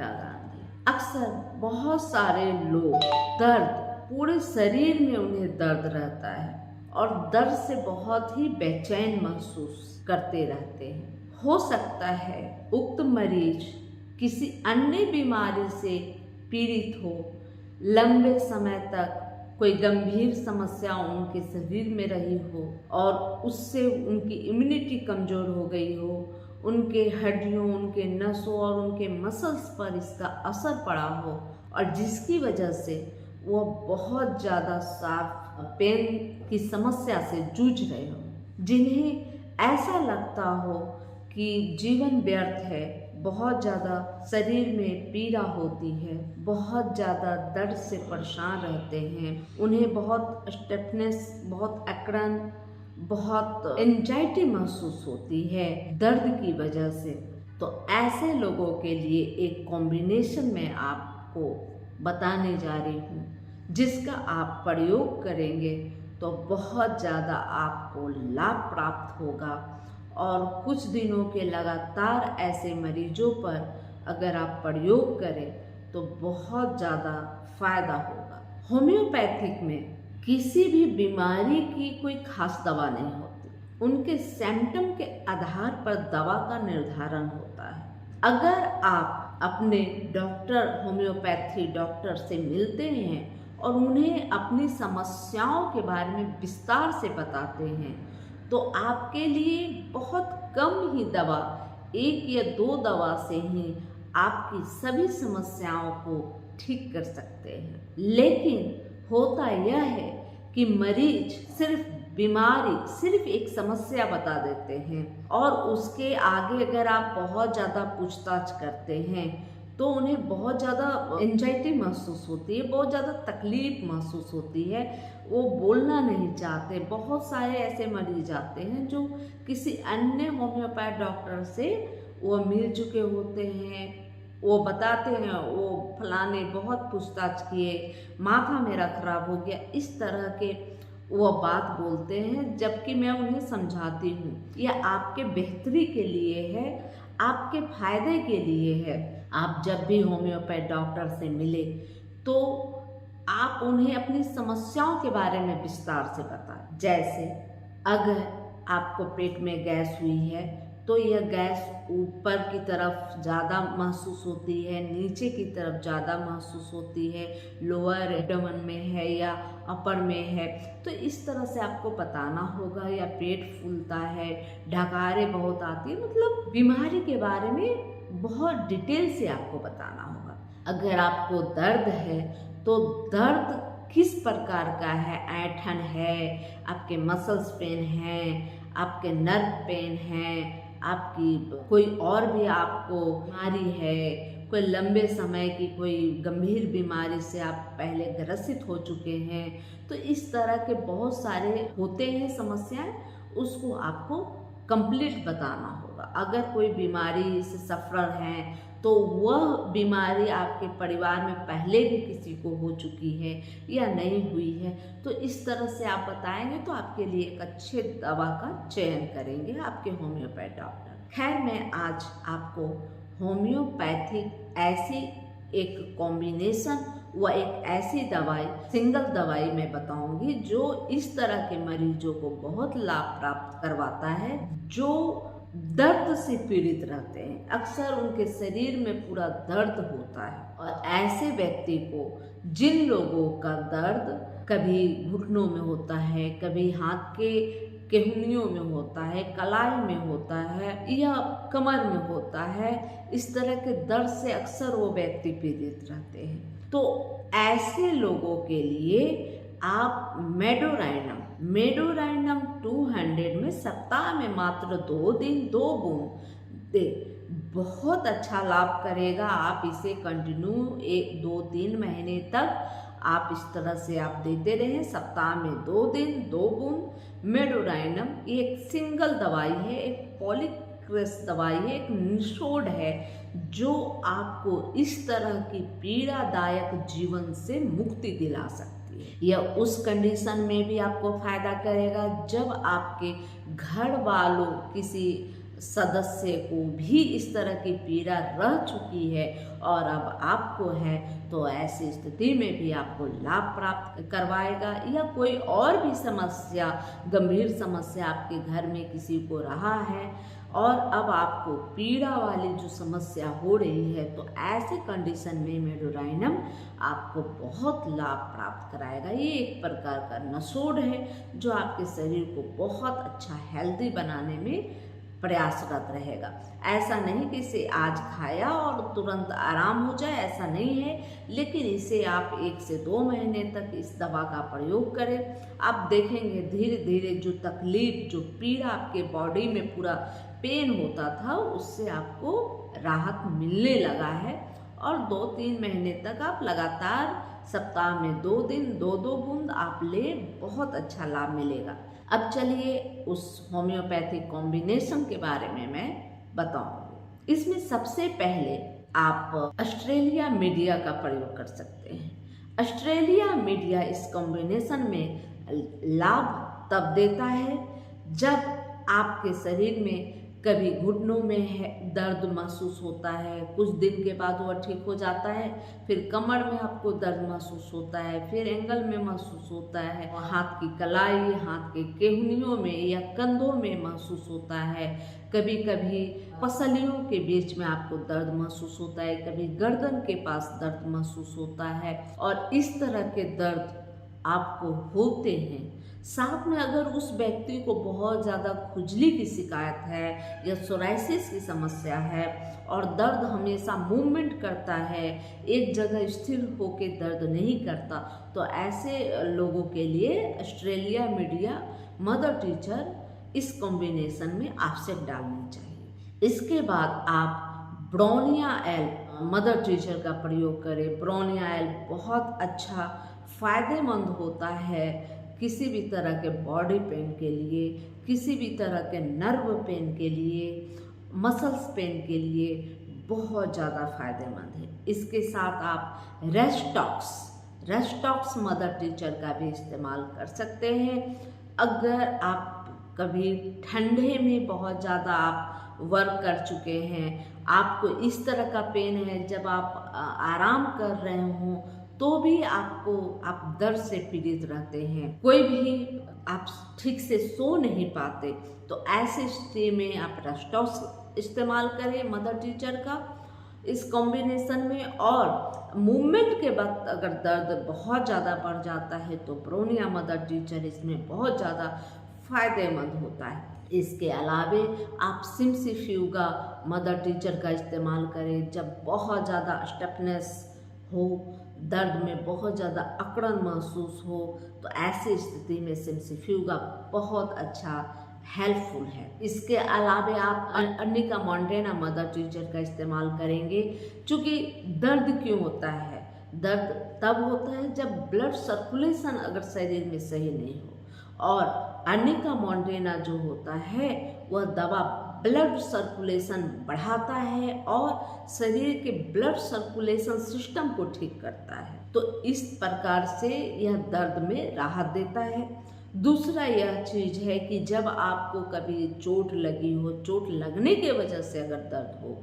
इंदिरा गांधी। अक्सर बहुत सारे लोग दर्द, पूरे शरीर में उन्हें दर्द रहता है और दर्द से बहुत ही बेचैन महसूस करते रहते हैं। हो सकता है उक्त मरीज किसी अन्य बीमारी से पीड़ित हो, लंबे समय तक कोई गंभीर समस्या उनके शरीर में रही हो और उससे उनकी इम्यूनिटी कमज़ोर हो गई हो, उनके हड्डियों, उनके नसों और उनके मसल्स पर इसका असर पड़ा हो और जिसकी वजह से वो बहुत ज़्यादा शार्प पेन की समस्या से जूझ रहे हो, जिन्हें ऐसा लगता हो कि जीवन व्यर्थ है, बहुत ज़्यादा शरीर में पीड़ा होती है, बहुत ज़्यादा दर्द से परेशान रहते हैं, उन्हें बहुत स्टिफनेस, बहुत अकड़न, बहुत एंजाइटी महसूस होती है दर्द की वजह से। तो ऐसे लोगों के लिए एक कॉम्बिनेशन में आपको बताने जा रही हूँ, जिसका आप प्रयोग करेंगे तो बहुत ज़्यादा आपको लाभ प्राप्त होगा और कुछ दिनों के लगातार ऐसे मरीजों पर अगर आप प्रयोग करें तो बहुत ज़्यादा फायदा होगा। होम्योपैथिक में किसी भी बीमारी की कोई खास दवा नहीं होती, उनके सिम्टम के आधार पर दवा का निर्धारण होता है। अगर आप अपने डॉक्टर, होम्योपैथी डॉक्टर से मिलते हैं और उन्हें अपनी समस्याओं के बारे में विस्तार से बताते हैं तो आपके लिए बहुत कम ही दवा, 1 या 2 दवा से ही आपकी सभी समस्याओं को ठीक कर सकते हैं। लेकिन होता यह है कि मरीज सिर्फ एक समस्या बता देते हैं और उसके आगे अगर आप बहुत ज़्यादा पूछताछ करते हैं तो उन्हें बहुत ज़्यादा एंजाइटी महसूस होती है, बहुत ज़्यादा तकलीफ महसूस होती है, वो बोलना नहीं चाहते। बहुत सारे ऐसे मरीज आते हैं जो किसी अन्य होम्योपैथ डॉक्टर से वो मिल चुके होते हैं, वो बताते हैं वो फलाने बहुत पूछताछ किए, माथा मेरा खराब हो गया, इस तरह के वो बात बोलते हैं। जबकि मैं उन्हें समझाती हूँ यह आपके बेहतरी के लिए है, आपके फायदे के लिए है। आप जब भी होम्योपैथ डॉक्टर से मिले तो आप उन्हें अपनी समस्याओं के बारे में विस्तार से बताएं। जैसे अगर आपको पेट में गैस हुई है तो यह गैस ऊपर की तरफ ज़्यादा महसूस होती है, नीचे की तरफ ज़्यादा महसूस होती है, लोअर एब्डोमेन में है या अपर में है, तो इस तरह से आपको बताना होगा। या पेट फूलता है, ढकारें बहुत आती है, मतलब बीमारी के बारे में बहुत डिटेल से आपको बताना होगा। अगर आपको दर्द है तो दर्द किस प्रकार का है, ऐंठन है, आपके मसल्स पेन है, आपके नर्व पेन है, आपकी कोई और भी आपको बीमारी है, कोई लंबे समय की कोई गंभीर बीमारी से आप पहले ग्रसित हो चुके हैं, तो इस तरह के बहुत सारे होते हैं समस्याएं, उसको आपको कंप्लीट बताना होगा। अगर कोई बीमारी से सफ़र हैं तो वह बीमारी आपके परिवार में पहले भी किसी को हो चुकी है या नहीं हुई है, तो इस तरह से आप बताएंगे तो आपके लिए एक अच्छे दवा का चयन करेंगे आपके होम्योपैथ डॉक्टर। खैर, मैं आज आपको होम्योपैथिक ऐसी एक कॉम्बिनेशन व एक ऐसी दवाई, सिंगल दवाई मैं बताऊंगी जो इस तरह के मरीजों को बहुत लाभ प्राप्त करवाता है, जो दर्द से पीड़ित रहते हैं। अक्सर उनके शरीर में पूरा दर्द होता है और ऐसे व्यक्ति को, जिन लोगों का दर्द कभी घुटनों में होता है, कभी हाथ के केहनियों में होता है, कलाई में होता है या कमर में होता है, इस तरह के दर्द से अक्सर वो व्यक्ति पीड़ित रहते हैं। तो ऐसे लोगों के लिए आप मेडोराइनम 200 में सप्ताह में मात्र 2 दिन 2 बूंद दे, बहुत अच्छा लाभ करेगा। आप इसे कंटिन्यू 1-2-3 महीने तक आप इस तरह से आप देते रहें, सप्ताह में 2 दिन 2 बूंद। मेडोराइनम एक सिंगल दवाई है, एक पॉलीक्रेस दवाई है, एक निशोड है, जो आपको इस तरह की पीड़ादायक जीवन से मुक्ति दिला सकती है। यह उस कंडीशन में भी आपको फायदा करेगा जब आपके घर वालों किसी सदस्य को भी इस तरह की पीड़ा रह चुकी है और अब आपको है, तो ऐसी स्थिति में भी आपको लाभ प्राप्त करवाएगा। या कोई और भी समस्या, गंभीर समस्या आपके घर में किसी को रहा है और अब आपको पीड़ा वाली जो समस्या हो रही है, तो ऐसे कंडीशन में मेडोराइनम आपको बहुत लाभ प्राप्त कराएगा। ये एक प्रकार का नसोड़ है जो आपके शरीर को बहुत अच्छा हेल्दी बनाने में प्रयासरत रहेगा। ऐसा नहीं कि इसे आज खाया और तुरंत आराम हो जाए, ऐसा नहीं है, लेकिन इसे आप 1 से 2 महीने तक इस दवा का प्रयोग करें। आप देखेंगे धीरे धीरे जो तकलीफ, जो पीड़ा आपके बॉडी में पूरा पेन होता था, उससे आपको राहत मिलने लगा है। और 2-3 महीने तक आप लगातार सप्ताह में 2 दिन 2-2 बूंद आप ले, बहुत अच्छा लाभ मिलेगा। अब चलिए उस होम्योपैथिक कॉम्बिनेशन के बारे में मैं बताऊंगी। इसमें सबसे पहले आप ऑस्ट्रेलिया मीडिया का प्रयोग कर सकते हैं। ऑस्ट्रेलिया मीडिया इस कॉम्बिनेशन में लाभ तब देता है जब आपके शरीर में कभी घुटनों में है दर्द महसूस होता है, कुछ दिन के बाद वह ठीक हो जाता है, फिर कमर में आपको दर्द महसूस होता है, फिर एंगल में महसूस होता है, हाथ की कलाई, हाथ के केहनियों में या कंधों में महसूस होता है, कभी कभी पसलियों के बीच में आपको दर्द महसूस होता है, कभी गर्दन के पास दर्द महसूस होता है। और इस तरह के दर्द आपको होते हैं। साथ में अगर उस व्यक्ति को बहुत ज़्यादा खुजली की शिकायत है या सोराइसिस की समस्या है और दर्द हमेशा मूवमेंट करता है, एक जगह स्थिर होकर दर्द नहीं करता, तो ऐसे लोगों के लिए ऑस्ट्रेलिया मीडिया मदर टीचर इस कॉम्बिनेशन में आवश्यक डालनी चाहिए। इसके बाद आप ब्रोनिया एल मदर टीचर का प्रयोग करें। ब्रोनिया एल बहुत अच्छा फायदेमंद होता है किसी भी तरह के बॉडी पेन के लिए, किसी भी तरह के नर्व पेन के लिए, मसल्स पेन के लिए बहुत ज़्यादा फायदेमंद है। इसके साथ आप रेस्टॉक्स मदर टीचर का भी इस्तेमाल कर सकते हैं। अगर आप कभी ठंडे में बहुत ज़्यादा आप वर्क कर चुके हैं, आपको इस तरह का पेन है, जब आप आराम कर रहे हों तो भी आप दर्द से पीड़ित रहते हैं, कोई भी आप ठीक से सो नहीं पाते, तो ऐसे स्थिति में आप रेस्टॉक्स इस्तेमाल करें मदर टीचर का इस कॉम्बिनेशन में। और मूवमेंट के वक्त अगर दर्द बहुत ज़्यादा बढ़ जाता है तो ब्रोनिया मदर टीचर इसमें बहुत ज़्यादा फायदेमंद होता है। इसके अलावे आप सिम्सिफ्यूगा मदर टीचर का इस्तेमाल करें जब बहुत ज़्यादा स्टिफनेस हो, दर्द में बहुत ज़्यादा अकड़न महसूस हो, तो ऐसी स्थिति में सिम्सिफ्यूगा बहुत अच्छा हेल्पफुल है। इसके अलावे आप अर्निका मॉन्टेना मदर टीचर का इस्तेमाल करेंगे। क्योंकि दर्द क्यों होता है? दर्द तब होता है जब ब्लड सर्कुलेशन अगर शरीर में सही नहीं हो, और अर्निका मॉन्टेना जो होता है वह दवा ब्लड सर्कुलेशन बढ़ाता है और शरीर के ब्लड सर्कुलेशन सिस्टम को ठीक करता है, तो इस प्रकार से यह दर्द में राहत देता है। दूसरा यह चीज़ है कि जब आपको कभी चोट लगी हो, चोट लगने के वजह से अगर दर्द हो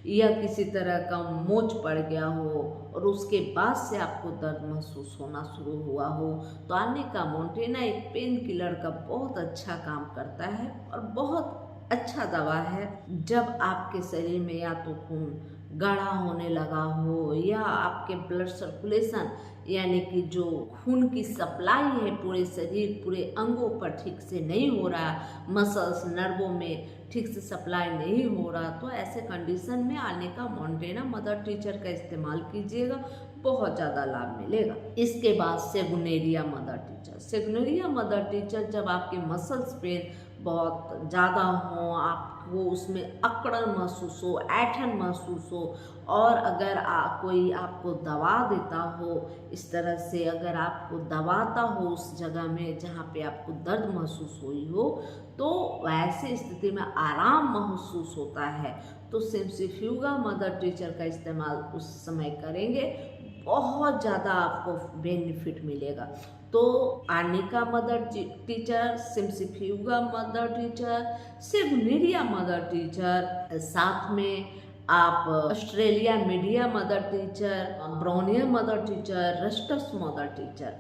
या किसी तरह का मोच पड़ गया हो और उसके बाद से आपको दर्द महसूस होना शुरू हुआ हो, तो अर्निका मॉन्टेना एक पेन किलर का बहुत अच्छा काम करता है और बहुत अच्छा दवा है। जब आपके शरीर में या तो खून गाढ़ा होने लगा हो या आपके ब्लड सर्कुलेशन यानी कि जो खून की सप्लाई है पूरे शरीर, पूरे अंगों पर ठीक से नहीं हो रहा, मसल्स नर्वों में ठीक से सप्लाई नहीं हो रहा, तो ऐसे कंडीशन में अर्निका मॉन्टेना मदर टीचर का इस्तेमाल कीजिएगा, बहुत ज़्यादा लाभ मिलेगा। इसके बाद सेगुनेरिया mother tincture. Sanguinaria mother teacher जब आपके मसल्स पेन बहुत ज़्यादा हो, आपको उसमें अकड़न महसूस हो, ऐंठन महसूस हो, और अगर कोई आपको दबा देता हो, इस तरह से अगर आपको दबाता हो उस जगह में जहाँ पे आपको दर्द महसूस हुई हो, तो वैसे स्थिति में आराम महसूस होता है, तो सिम्सिफ्यूगा मदर टीचर का इस्तेमाल उस समय करेंगे, बहुत ज़्यादा आपको बेनिफिट मिलेगा। तो arnica mother tincture, cimicifuga mother tincture, sanguinaria mother tincture, साथ में आप ऑस्ट्रेलिया मीडिया मदर टीचर, ब्राउनिया मदर टीचर, रस्टस मदर टीचर,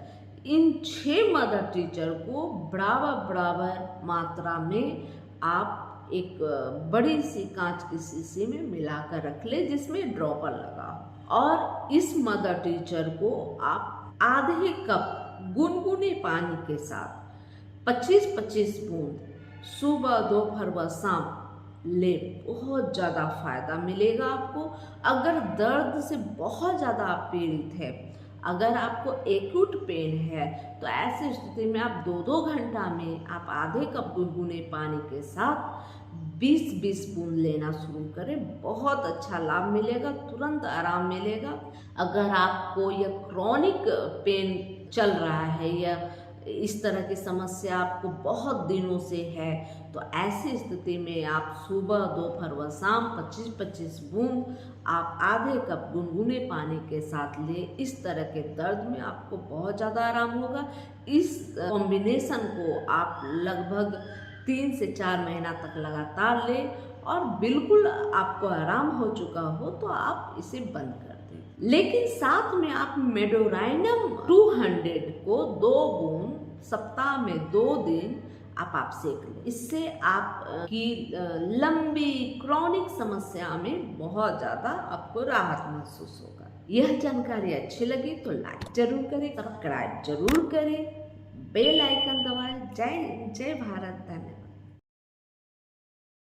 इन 6 मदर टीचर को बराबर मात्रा में आप एक बड़ी सी कांच की शीशी में मिलाकर रख ले जिसमें ड्रॉपर लगा हो, और इस मदर टीचर को आप आधे कप गुनगुने पानी के साथ 25-25 बूंद सुबह, दोपहर व शाम ले। बहुत ज़्यादा फायदा मिलेगा आपको। अगर दर्द से बहुत ज़्यादा आप पीड़ित है, अगर आपको एक्यूट पेन है, तो ऐसी स्थिति में आप 2-2 घंटा में आप आधे कप गुनगुने पानी के साथ 20-20 बूंद लेना शुरू करें। बहुत अच्छा लाभ मिलेगा, तुरंत आराम मिलेगा। अगर आपको यह क्रॉनिक पेन चल रहा है या इस तरह की समस्या आपको बहुत दिनों से है, तो ऐसी स्थिति में आप सुबह, दोपहर व शाम 25-25 बूंद आप आधे कप गुनगुने पानी के साथ ले। इस तरह के दर्द में आपको बहुत ज़्यादा आराम होगा। इस कॉम्बिनेशन को आप लगभग 3 से 4 महीना तक लगातार लें और बिल्कुल आपको आराम हो चुका हो तो आप इसे बंद कर दें। लेकिन साथ में आप मेडोराइनम 200 को 2 बूंद सप्ताह में 2 दिन आप सेक लें। इससे आपकी लंबी क्रॉनिक समस्या में बहुत ज़्यादा आपको राहत महसूस होगा। यह जानकारी अच्छी लगी तो लाइक जरूर करें, सब्सक्राइब जरूर करें, बेल आइकन दबाएं। जय भारत, धन्यवाद।